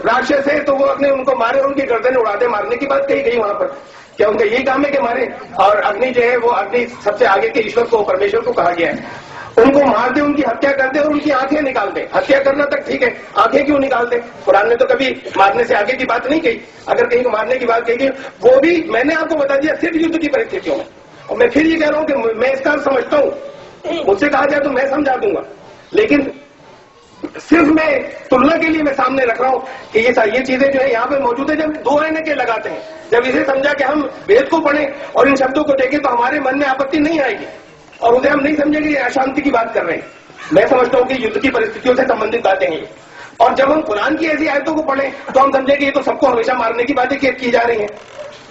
राक्षस है तो वो अपने उनको मारे, उनकी गर्दन उड़ा दे, मारने की बात कही गई वहां पर। क्या उनका यही काम है कि मारे? और अग्नि जो है वो अग्नि सबसे आगे के ईश्वर को, परमेश्वर को कहा गया है, उनको मार दे, उनकी हत्या कर दे और उनकी आंखें निकाल दे। हत्या करना तक ठीक है, आंखें क्यों निकाल दे? कुरान ने तो कभी मारने से आगे की बात नहीं कही। अगर कहीं को मारने की बात कही गई, वो भी मैंने आपको बता दिया सिर्फ युद्ध की परिस्थितियों में। और मैं फिर ये कह रहा हूं कि मैं इसका समझता हूं, मुझसे कहा जाए तो मैं समझा दूंगा, लेकिन सिर्फ मैं तुलना के लिए मैं सामने रख रहा हूं कि ये चीजें जो है यहाँ पे मौजूद है। जब दो आईने के लगाते हैं, जब इसे समझा कि हम वेद को पढ़ें और इन शब्दों को देखें तो हमारे मन में आपत्ति नहीं आएगी और उसे हम नहीं समझेंगे ये अशांति की बात कर रहे हैं। मैं समझता हूं कि युद्ध की परिस्थितियों से संबंधित बातें हैं। और जब हम कुरान की ऐसी आयतों को पढ़ें तो हम समझेंगे ये तो सबको हमेशा मारने की बातें की जा रही हैं।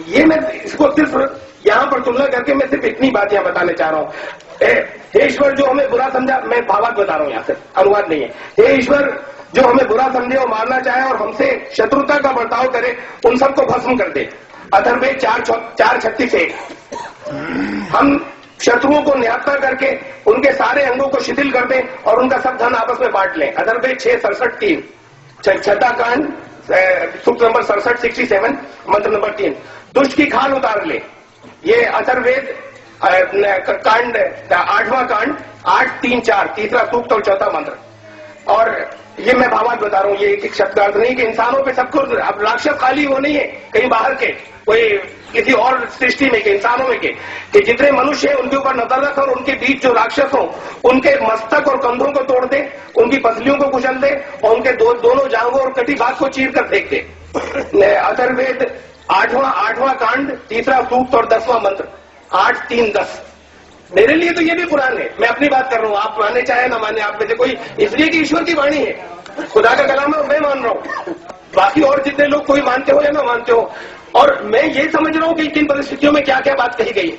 ये मैं इसको सिर्फ यहाँ पर तुलना करके मैं सिर्फ इतनी बात यहाँ बताने चाह रहा हूँ। हे ईश्वर जो हमें बुरा समझा, मैं भावार्थ बता रहा हूँ यहाँ से, अनुवाद नहीं है। हे ईश्वर जो हमें बुरा समझे और मारना चाहे और हमसे शत्रुता का बर्ताव करे, उन सबको भस्म कर दे। अथर्ववेद 4:36 हम शत्रुओं को निहत्था करके उनके सारे अंगों को शिथिल कर दें और उनका सब धन आपस में बांट लें। अथर्ववेद 6:67 छठा कांड, सूक्त नंबर 67 मंत्र नंबर 3। दुष्ट की खाल उतार ले, ये अथर्ववेद कांड 8वां कांड 8:3-4 तीसरा सूक्त और चौथा मंत्र। और ये मैं भावार्थ बता रहा हूँ, ये एक शब्द का अर्थ नहीं कि इंसानों पे सबको, अब राक्षस खाली वो नहीं है कहीं बाहर के, कोई किसी और सृष्टि में के, इंसानों में के, कि जितने मनुष्य हैं उनके ऊपर नजर रख और उनके बीच जो राक्षस हो उनके मस्तक और कंधों को तोड़ दे, उनकी पसलियों को कुचल दे और उनके दोनों जांघों और कटी भाग को चीर कर फेंक दे। अथर्ववेद 8वां कांड तीसरा सूक्त और 10वां मंत्र 8:3-10। मेरे लिए तो ये भी कुरान है, मैं अपनी बात कर रहा हूँ, आप माने चाहे ना माने, आप में से कोई, इसलिए कि ईश्वर की वाणी है, खुदा का कलाम है, मैं मान रहा हूँ। बाकी और जितने लोग कोई मानते हो या ना मानते हो, और मैं ये समझ रहा हूँ कि किन परिस्थितियों में क्या क्या बात कही गई है,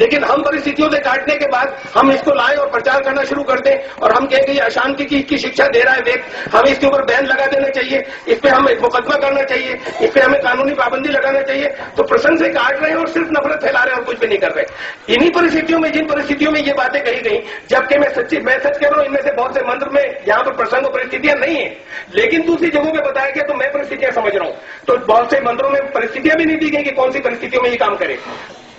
लेकिन हम परिस्थितियों से काटने के बाद हम इसको लाएं और प्रचार करना शुरू कर दें और हम कहें कि ये अशांति की शिक्षा दे रहा है वेद, हमें इसके ऊपर बैन लगा देना चाहिए, इस पे हमें मुकदमा करना चाहिए, इस पे हमें कानूनी पाबंदी लगाना चाहिए, तो प्रसंग से काट रहे हैं और सिर्फ नफरत फैला रहे हैं और कुछ भी नहीं कर रहे। इन्हीं परिस्थितियों में, जिन परिस्थितियों में ये बातें कही गई, जबकि मैं सच कह रहा हूँ, इनमें से बहुत से मंत्र में यहाँ पर प्रसंग और परिस्थितियां नहीं है, लेकिन दूसरी जगहों में बताया गया तो मैं परिस्थितियां समझ रहा हूँ। तो बहुत से मंत्रों में परिस्थितियां भी नहीं दी गई कि कौन सी परिस्थितियों में ये काम करे।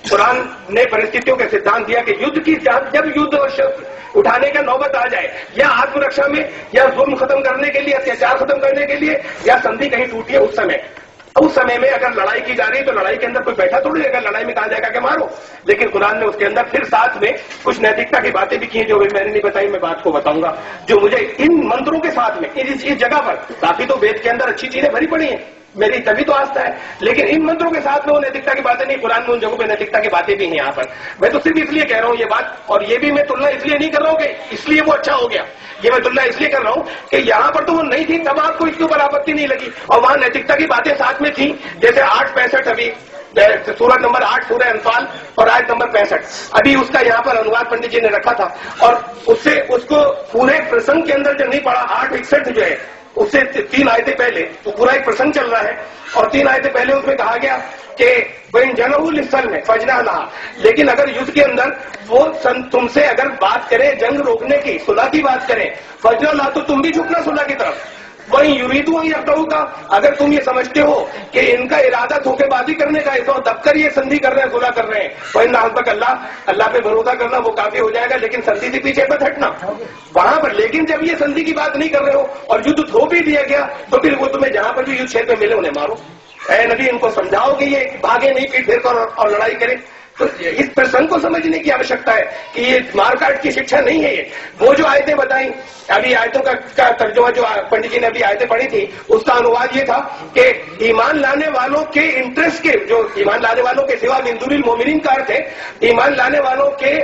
कुरान ने परिस्थितियों के सिद्धांत दिया कि युद्ध की, जब युद्ध और शस्त्र उठाने का नौबत आ जाए, या आत्मरक्षा में, या जुल्म खत्म करने के लिए, अत्याचार खत्म करने के लिए, या संधि कहीं टूटी है, उस समय में अगर लड़ाई की जा रही है तो लड़ाई के अंदर कोई बैठा थोड़ी, अगर लड़ाई में कहा जाएगा कि मारो, लेकिन कुरान ने उसके अंदर फिर साथ में कुछ नैतिकता की बातें भी की जो भी मैंने नहीं बताई, मैं बात को बताऊंगा, जो मुझे इन मंत्रों के साथ में इस जगह पर, काफी तो वेद के अंदर अच्छी चीजें भरी पड़ी हैं, मेरी तभी तो आस्था है, लेकिन इन मंत्रों के साथ में वो नैतिकता की बातें नहीं, कुरान में उन जगहों पे नैतिकता की बातें भी हैं यहाँ पर। मैं तो सिर्फ इसलिए कह रहा हूँ ये बात, और ये भी मैं तुलना इसलिए नहीं कर रहा हूँ कि इसलिए वो अच्छा हो गया, ये मैं तुलना इसलिए कर रहा हूँ कि यहाँ पर तो वो नहीं थी, तब आपको इसके ऊपर आपत्ति नहीं लगी, और वहां नैतिकता की बातें साथ में थी, जैसे 8:65 अभी सूरत नंबर 8 सूरह अनफाल और आयत नंबर 65, अभी उसका यहाँ पर अनुवाद पंडित जी ने रखा था, और उससे उसको पूरे प्रसंग के अंदर जो नहीं पढ़ा, 8:61 जो है उससे 3 आयतें पहले, तो पूरा एक प्रसंग चल रहा है, और 3 आयतें पहले उसमें कहा गया कि वही जनहुल इसल में फजना लहा, लेकिन अगर युद्ध के अंदर वो तुमसे अगर बात करें जंग रोकने की, सुलह की बात करें, फजना लहा, तो तुम भी झुकना सुलह की तरफ। वही युरीदू यफ्तहू का, अगर तुम ये समझते हो कि इनका इरादा धोखेबाजी करने का है, तो दबकर ये संधि कर रहे हैं, सुलह कर रहे हैं, वही नाहक अल्लाह पे भरोसा करना वो काफी हो जाएगा, लेकिन संधि से पीछे मत हटना वहां पर। लेकिन जब ये संधि की बात नहीं कर रहे हो और युद्ध थोप भी दिया गया, तो फिर वो तुम्हें जहां पर भी युद्ध क्षेत्र में मिले उन्हें मारो। ऐ नबी, इनको समझाओ कि ये भागे नहीं पीठ फेर कर और लड़ाई करें। तो इस प्रसंग को समझने की आवश्यकता है कि ये मारकाट की शिक्षा नहीं है। ये वो जो आयतें बताई, अभी आयतों का तर्जुमा जो पंडित जी ने अभी आयतें पढ़ी थी, उसका अनुवाद ये था कि ईमान लाने वालों के इंटरेस्ट के, जो ईमान लाने वालों के सिवा मिंदुरिल मोमिनीन का अर्थ है ईमान लाने वालों के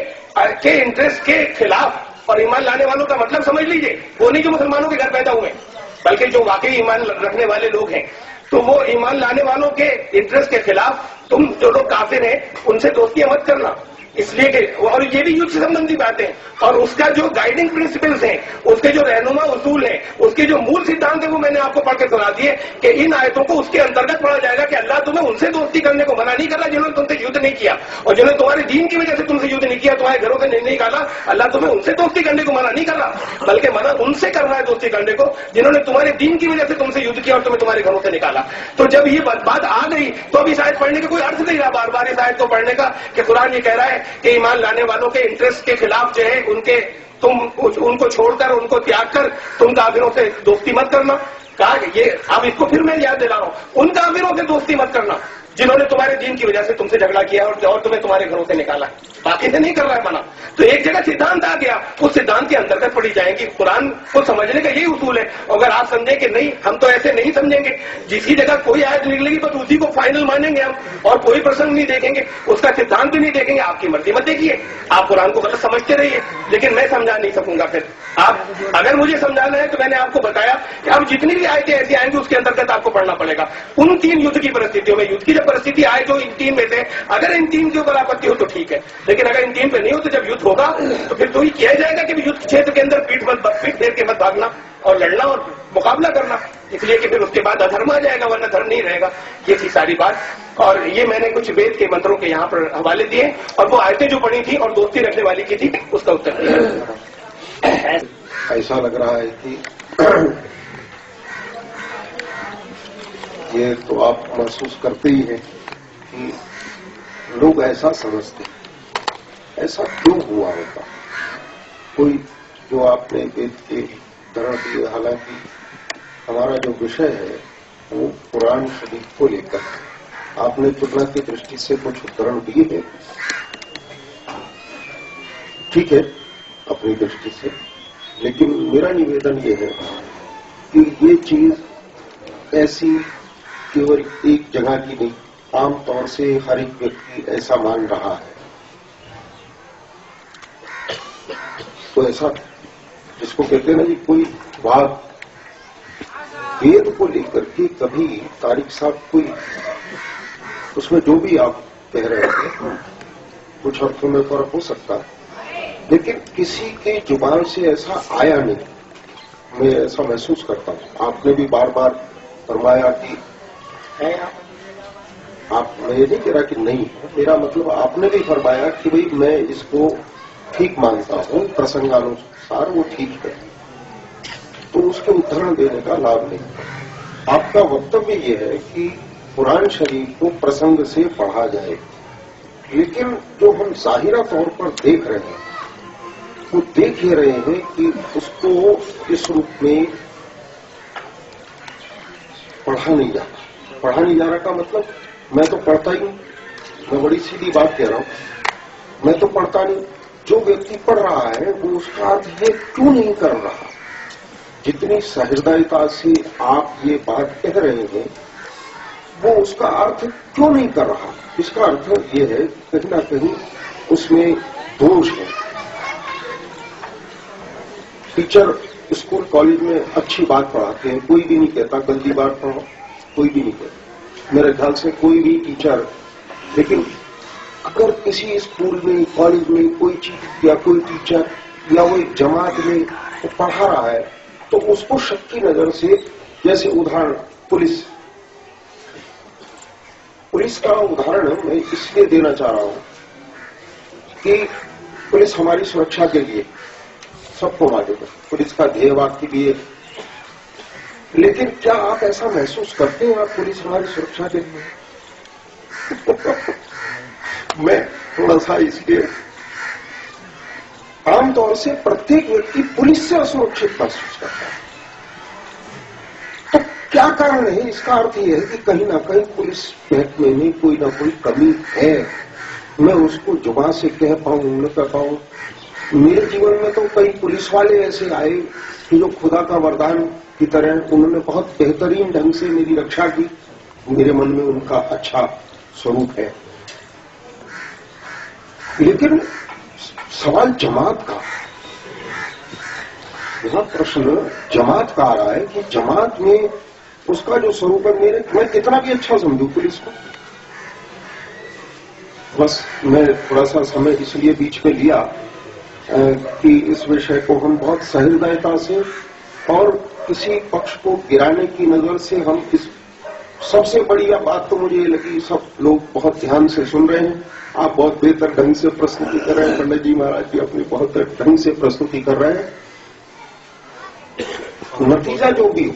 इंटरेस्ट के खिलाफ, और ईमान लाने वालों का मतलब समझ लीजिए वो नहीं जो मुसलमानों के घर पैदा हुए, बल्कि जो वाकई ईमान रखने वाले लोग हैं, तो वो ईमान लाने वालों के इंटरेस्ट के खिलाफ तुम जो लोग काफिर हैं उनसे दोस्तियां मत करना। इसलिए कि और ये भी युद्ध से संबंधी बातें और उसका जो गाइडिंग प्रिंसिपल्स हैं, उसके जो रहनुमा उसूल हैं, उसके जो मूल सिद्धांत है वो मैंने आपको पढ़ के सुना दिए कि इन आयतों को उसके अंतर्गत पढ़ा जाएगा कि अल्लाह तुम्हें उनसे दोस्ती करने को मना नहीं कर रहा जिन्होंने तुमसे युद्ध नहीं किया और जिन्होंने तुम्हारे दीन की वजह से तुमसे युद्ध नहीं किया, तुम्हारे घरों से नहीं निकाला। अल्लाह तुम्हें उनसे दोस्ती करने को मना नहीं कर रहा, बल्कि मना उनसे कर रहा है दोस्ती करने को जिन्होंने तुम्हारे दीन की वजह से तुमसे युद्ध किया और तुम्हें तुम्हारे घरों से निकाला। तो जब ये बात आ गई तो अब इस आयत पढ़ने का कोई अर्थ नहीं रहा बार बार इस आयत को पढ़ने का कि कुरान ये कह रहा है कि ईमान लाने वालों के इंटरेस्ट के खिलाफ जो है तुम उनको छोड़कर उनको त्याग कर तुम काफिरों से दोस्ती मत करना। कहा ये अब इसको फिर मैं याद दिला रहा हूं, उन काफिरों से दोस्ती मत करना जिन्होंने तुम्हारे दीन की वजह से तुमसे झगड़ा किया और तुम्हें तुम्हारे घरों से निकाला, बाकी से नहीं कर रहा है मना। तो एक जगह सिद्धांत आ गया, उस सिद्धांत के अंतर्गत पढ़ी जाएंगी। कुरान को समझने का यही उसूल है। अगर आप समझे कि नहीं हम तो ऐसे नहीं समझेंगे, जिसी जगह कोई आयत निकलेगी बस उसी को फाइनल मानेंगे हम और कोई प्रसंग नहीं देखेंगे, उसका सिद्धांत भी नहीं देखेंगे, आपकी मर्जी मत देखिए, आप कुरान को गलत समझते रहिए, लेकिन मैं समझा नहीं सकूंगा। फिर आप अगर मुझे समझाना है तो मैंने आपको बताया कि अब जितनी भी आयतें ऐसी आएंगी उसके अंतर्गत आपको पढ़ना पड़ेगा। उन 3 युद्ध की परिस्थितियों में, युद्ध की जब परिस्थिति आए जो इन 3 में से, अगर इन 3 के ऊपर आपत्ति हो तो ठीक है, लेकिन अगर इन 3 पे नहीं हो तो जब युद्ध होगा तो फिर तो ही किया जाएगा कि युद्ध क्षेत्र के अंदर पीठ फेर के मत भागना और लड़ना और मुकाबला करना, इसलिए कि फिर उसके बाद अधर्म आ जाएगा, वरना धर्म नहीं रहेगा। ये थी सारी बात। और ये मैंने कुछ वेद के मंत्रों के यहाँ पर हवाले दिए और वो आयतें जो पढ़ी थी और दोस्ती रखने वाली की थी उसका उत्तर दिया। ऐसा लग रहा है कि ये तो आप महसूस करते ही हैं कि लोग ऐसा समझते, ऐसा क्यों हुआ होगा। कोई जो आपने वेद के उदाहरण दिए, हालांकि हमारा जो विषय है वो कुरान शरीफ को लेकर, आपने तुलना की दृष्टि से कुछ उदाहरण दिए हैं, ठीक है अपनी दृष्टि से, लेकिन मेरा निवेदन ये है कि ये चीज ऐसी केवल एक जगह की नहीं, आमतौर से हर एक व्यक्ति ऐसा मान रहा है। तो ऐसा जिसको कहते हैं ना कि कोई बात वेद को लेकर के कभी तारिक साहब कोई उसमें जो भी आप कह रहे थे कुछ अर्थों में फर्क हो सकता है, लेकिन किसी के जुबान से ऐसा आया नहीं, मैं ऐसा महसूस करता हूं। आपने भी बार बार फरमाया कि है आप, मैं ये नहीं कह रहा कि नहीं है, मेरा मतलब आपने भी फरमाया कि भाई मैं इसको ठीक मानता हूं, प्रसंगानुसार वो ठीक है, तो उसके उदाहरण देने का लाभ नहीं। आपका वक्तव्य ये है कि कुरान शरीफ को प्रसंग से पढ़ा जाए, लेकिन जो हम जाहिरा तौर पर देख रहे हैं वो देख ही रहे हैं कि उसको इस रूप में पढ़ा नहीं जा रहा। पढ़ा नहीं जा रहा का मतलब मैं तो पढ़ता ही नहीं, मैं बड़ी सीधी बात कह रहा हूं, मैं तो पढ़ता नहीं। जो व्यक्ति पढ़ रहा है वो उसका अर्थ ये क्यों नहीं कर रहा। जितनी सहृदयता से आप ये बात कह रहे हैं वो उसका अर्थ क्यों नहीं कर रहा। इसका अर्थ ये है कहीं ना कहीं उसमें दोष है। टीचर स्कूल कॉलेज में अच्छी बात पढ़ाते हैं, कोई भी नहीं कहता गंदी बात पढ़ो, कोई भी नहीं कहता मेरे ख्याल से कोई भी टीचर। लेकिन अगर किसी स्कूल में कॉलेज में कोई चीज या कोई टीचर या वो एक जमात में वो पढ़ा रहा है तो उसको शक की नजर से, जैसे उदाहरण पुलिस का उदाहरण मैं इसलिए देना चाह रहा हूं कि पुलिस हमारी सुरक्षा के लिए, सबको मालूम है पुलिस का ध्येय वाक्य भी है, लेकिन क्या आप ऐसा महसूस करते हैं आप पुलिस हमारी सुरक्षा के लिए? मैं थोड़ा सा इसलिए, आमतौर से प्रत्येक व्यक्ति पुलिस से असुरक्षित महसूस करता है। तो क्या कारण है? इसका अर्थ यह है कि कहीं ना कहीं पुलिस महकमे में कोई ना कोई कमी है। मैं उसको जुबान से कह पाऊं न कह पाऊं। मेरे जीवन में तो कई पुलिस वाले ऐसे आए कि जो खुदा का वरदान की तरह, उन्होंने बहुत बेहतरीन ढंग से मेरी रक्षा की। मेरे मन में उनका अच्छा स्वरूप है। लेकिन सवाल जमात का, यहां प्रश्न जमात का आ रहा है कि जमात में उसका जो स्वरूप है, मैं कितना भी अच्छा समझू पुलिस को, बस मैं थोड़ा सा समय इसलिए बीच में लिया कि इस विषय को हम बहुत सहृदयता से और किसी पक्ष को गिराने की नजर से हम इस सबसे बढ़िया बात तो मुझे ये लगी, सब लोग बहुत ध्यान से सुन रहे हैं। आप बहुत बेहतर ढंग से प्रस्तुति कर रहे हैं, पंडित जी महाराज जी अपनी बहुत ढंग से प्रस्तुति कर रहे हैं। नतीजा जो भी हो